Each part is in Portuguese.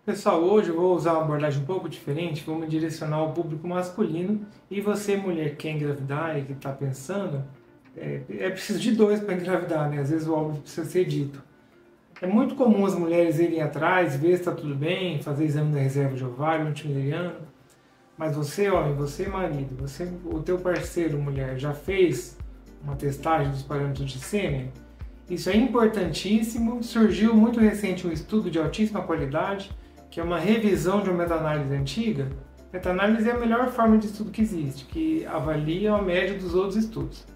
Pessoal, hoje eu vou usar uma abordagem um pouco diferente, vamos direcionar ao público masculino. E você, mulher que quer engravidar e que está pensando, é preciso de dois para engravidar, né? Às vezes o óbvio precisa ser dito. É muito comum as mulheres irem atrás, ver se está tudo bem, fazer exame da reserva de ovário, antimileriano. Mas você, homem, você, marido, o teu parceiro, mulher, já fez uma testagem dos parâmetros de sêmen? Isso é importantíssimo. Surgiu muito recente um estudo de altíssima qualidade, que é uma revisão de uma meta-análise antiga. Meta-análise é a melhor forma de estudo que existe, que avalia a média dos outros estudos.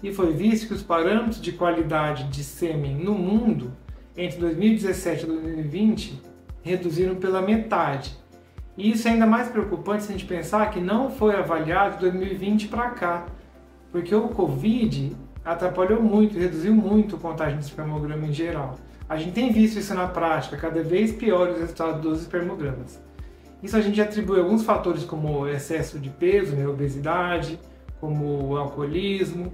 E foi visto que os parâmetros de qualidade de sêmen no mundo, entre 2017 e 2020, reduziram pela metade. E isso é ainda mais preocupante se a gente pensar que não foi avaliado de 2020 para cá, porque o Covid atrapalhou muito, reduziu muito a contagem de espermograma em geral. A gente tem visto isso na prática, cada vez pior os resultados dos espermogramas. Isso a gente atribui a alguns fatores como excesso de peso, né, obesidade, como o alcoolismo,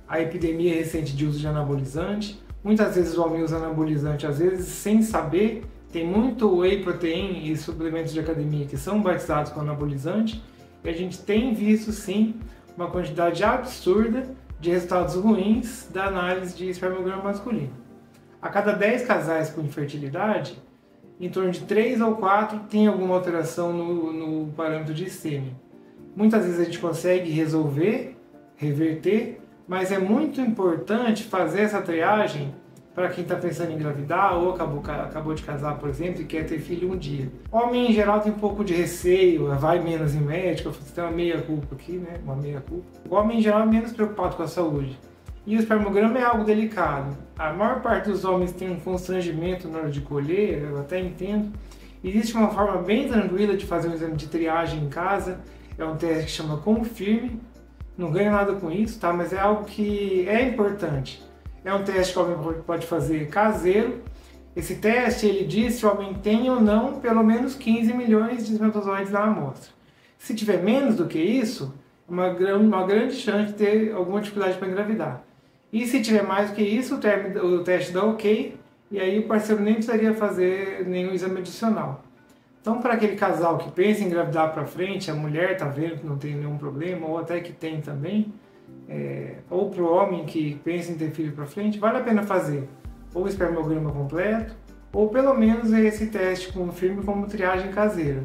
a epidemia recente de uso de anabolizante. Muitas vezes o homem usa anabolizante, às vezes sem saber. Tem muito whey protein e suplementos de academia que são batizados com anabolizante. E a gente tem visto sim uma quantidade absurda de resultados ruins da análise de espermograma masculino. A cada 10 casais com infertilidade, em torno de 3 ou 4 tem alguma alteração no parâmetro de sêmen. Muitas vezes a gente consegue reverter, mas é muito importante fazer essa triagem para quem está pensando em engravidar ou acabou de casar, por exemplo, e quer ter filho um dia. Homem, em geral, tem um pouco de receio, vai menos em médico, você tem uma meia-culpa aqui, né? Uma meia-culpa. O homem, em geral, é menos preocupado com a saúde. E o espermograma é algo delicado. A maior parte dos homens tem um constrangimento na hora de colher, eu até entendo. Existe uma forma bem tranquila de fazer um exame de triagem em casa. É um teste que chama Confirme. Não ganha nada com isso, tá? Mas é algo que é importante. É um teste que o homem pode fazer caseiro. Esse teste, ele diz se o homem tem ou não pelo menos 15 milhões de espermatozoides na amostra. Se tiver menos do que isso, é uma grande chance de ter alguma dificuldade para engravidar. E se tiver mais do que isso, o teste dá ok, e aí o parceiro nem precisaria fazer nenhum exame adicional. Então, para aquele casal que pensa em engravidar para frente, a mulher está vendo que não tem nenhum problema, ou até que tem também, ou para o homem que pensa em ter filho para frente, vale a pena fazer ou o espermograma completo, ou pelo menos esse teste Confirme como triagem caseira.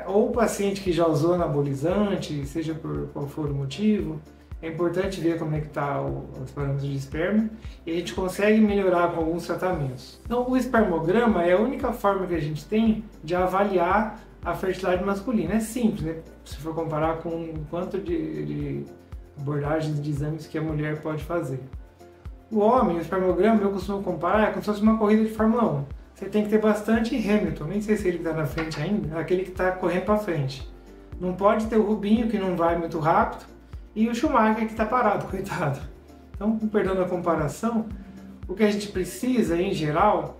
Ou o paciente que já usou anabolizante, seja por qual for o motivo, é importante ver como é que está os parâmetros de esperma e a gente consegue melhorar com alguns tratamentos. Então o espermograma é a única forma que a gente tem de avaliar a fertilidade masculina. É simples, né? Se for comparar com o quanto de abordagens de exames que a mulher pode fazer. O homem, o espermograma, eu costumo comparar como se fosse uma corrida de Fórmula 1. Você tem que ter bastante Hamilton, nem sei se ele está na frente ainda, é aquele que está correndo para frente. Não pode ter o Rubinho, que não vai muito rápido, e o Schumacher, que está parado, coitado. Então, perdão a comparação, o que a gente precisa, em geral,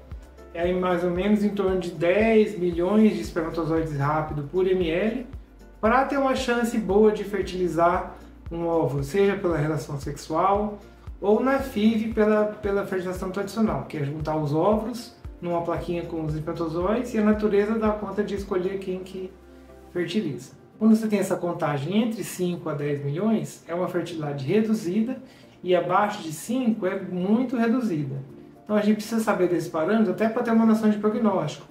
é mais ou menos em torno de 10 milhões de espermatozoides rápido por ml, para ter uma chance boa de fertilizar um óvulo, seja pela relação sexual ou na FIV pela fertilização tradicional, que é juntar os óvulos numa plaquinha com os espermatozoides e a natureza dá conta de escolher quem que fertiliza. Quando você tem essa contagem entre 5 a 10 milhões, é uma fertilidade reduzida e abaixo de 5 é muito reduzida. Então a gente precisa saber desses parâmetros até para ter uma noção de prognóstico.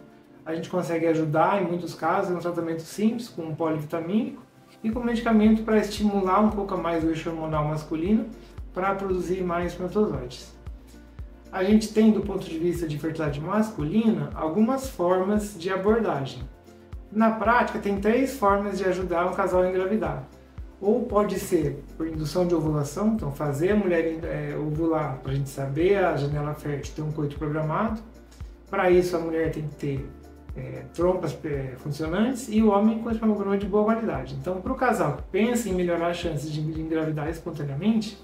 A gente consegue ajudar em muitos casos em um tratamento simples com um polivitamínico e com medicamento para estimular um pouco mais o eixo hormonal masculino para produzir mais espermatozoides. A gente tem, do ponto de vista de fertilidade masculina, algumas formas de abordagem. Na prática, tem 3 formas de ajudar um casal a engravidar. Ou pode ser por indução de ovulação, então fazer a mulher ovular para a gente saber a janela fértil, ter um coito programado. Para isso, a mulher tem que ter trompas funcionantes e o homem com espermograma de boa qualidade. Então, para o casal que pensa em melhorar as chances de engravidar espontaneamente,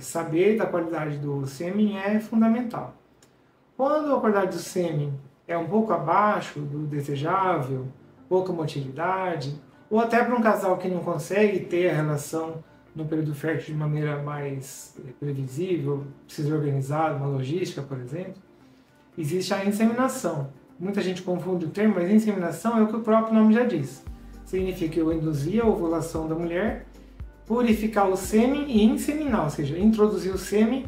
saber da qualidade do sêmen é fundamental. Quando a qualidade do sêmen é um pouco abaixo do desejável, pouca motilidade, ou até para um casal que não consegue ter a relação no período fértil de maneira mais previsível, precisa organizar uma logística, por exemplo, existe a inseminação. Muita gente confunde o termo, mas inseminação é o que o próprio nome já diz. Significa eu induzir a ovulação da mulher, purificar o sêmen e inseminar, ou seja, introduzir o sêmen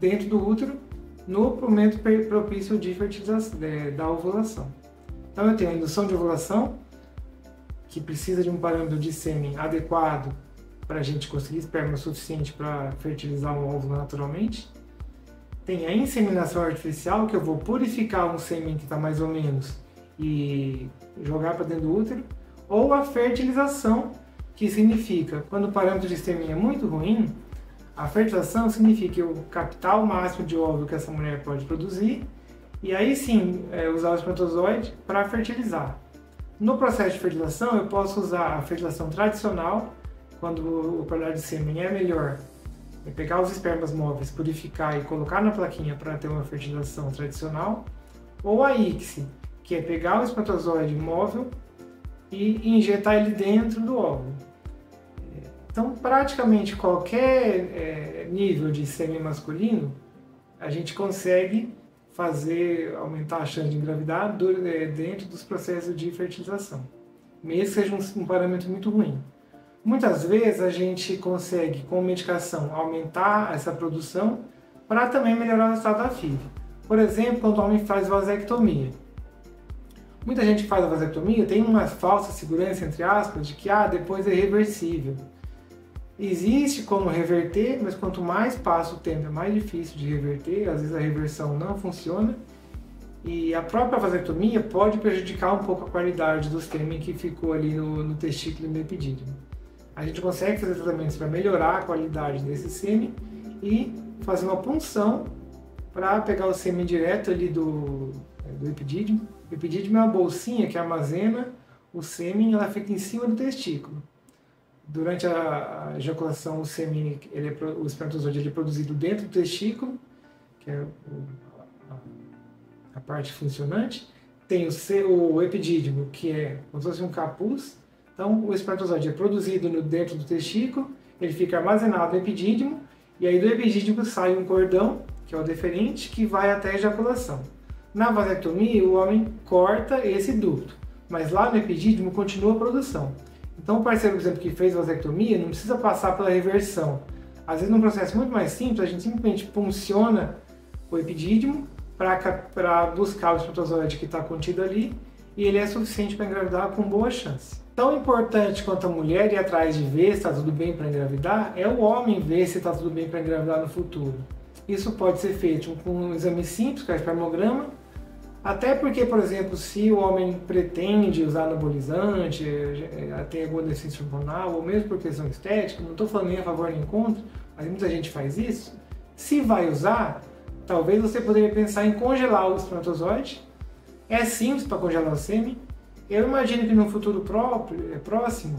dentro do útero no momento propício de fertilização, da ovulação. Então eu tenho a indução de ovulação, que precisa de um parâmetro de sêmen adequado para a gente conseguir esperma suficiente para fertilizar um óvulo naturalmente. Tem a inseminação artificial, que eu vou purificar um sêmen que está mais ou menos e jogar para dentro do útero. Ou a fertilização, que significa, quando o parâmetro de sêmen é muito ruim, a fertilização significa eu captar o máximo de óvulo que essa mulher pode produzir e aí sim usar o espermatozoide para fertilizar. No processo de fertilização, eu posso usar a fertilização tradicional, quando a qualidade de sêmen é melhor, é pegar os espermas móveis, purificar e colocar na plaquinha para ter uma fertilização tradicional, ou a ICSI, que é pegar o espermatozoide móvel e injetar ele dentro do óvulo. Então, praticamente qualquer nível de sêmen masculino, a gente consegue aumentar a chance de engravidar dentro dos processos de fertilização, mesmo que seja um parâmetro muito ruim. Muitas vezes a gente consegue, com medicação, aumentar essa produção para também melhorar o estado da FIV. Por exemplo, quando o homem faz vasectomia. Muita gente que faz a vasectomia tem uma falsa segurança, entre aspas, de que depois é reversível. Existe como reverter, mas quanto mais passa o tempo é mais difícil de reverter, às vezes a reversão não funciona. E a própria vasectomia pode prejudicar um pouco a qualidade do sêmen que ficou ali no testículo e no epidídimo. A gente consegue fazer tratamentos para melhorar a qualidade desse sêmen e fazer uma punção para pegar o sêmen direto ali do epidídimo. O epidídimo é uma bolsinha que armazena o sêmen, ela fica em cima do testículo. Durante a ejaculação, o sêmen, o espermatozoide é produzido dentro do testículo, que é a parte funcionante. Tem o epidídimo, que é como se fosse um capuz. Então, o espermatozoide é produzido dentro do testículo, ele fica armazenado no epidídimo, e aí do epidídimo sai um cordão, que é o deferente, que vai até a ejaculação. Na vasectomia, o homem corta esse ducto, mas lá no epidídimo continua a produção. Então, o parceiro, por exemplo, que fez vasectomia, não precisa passar pela reversão. Às vezes, num processo muito mais simples, a gente simplesmente punciona o epidídimo para buscar o espermatozoide que está contido ali, e ele é suficiente para engravidar com boa chance. Tão importante quanto a mulher ir atrás de ver se está tudo bem para engravidar, é o homem ver se está tudo bem para engravidar no futuro. Isso pode ser feito com um exame simples, que é o espermograma, até porque, por exemplo, se o homem pretende usar anabolizante, tem alguma deficiência hormonal, ou mesmo por questão estética, não estou falando nem a favor nem contra, mas muita gente faz isso, se vai usar, talvez você poderia pensar em congelar o espermatozoide. É simples para congelar o sêmen. Eu imagino que no futuro próximo,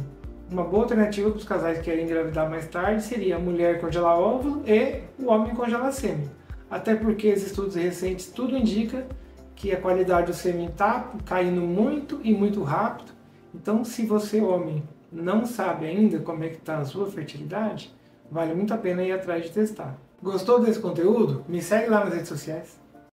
uma boa alternativa para os casais que querem engravidar mais tarde seria a mulher congelar óvulo e o homem congelar sêmen. Até porque os estudos recentes tudo indica que a qualidade do sêmen está caindo muito e muito rápido. Então, se você, homem, não sabe ainda como é que está a sua fertilidade, vale muito a pena ir atrás de testar. Gostou desse conteúdo? Me segue lá nas redes sociais.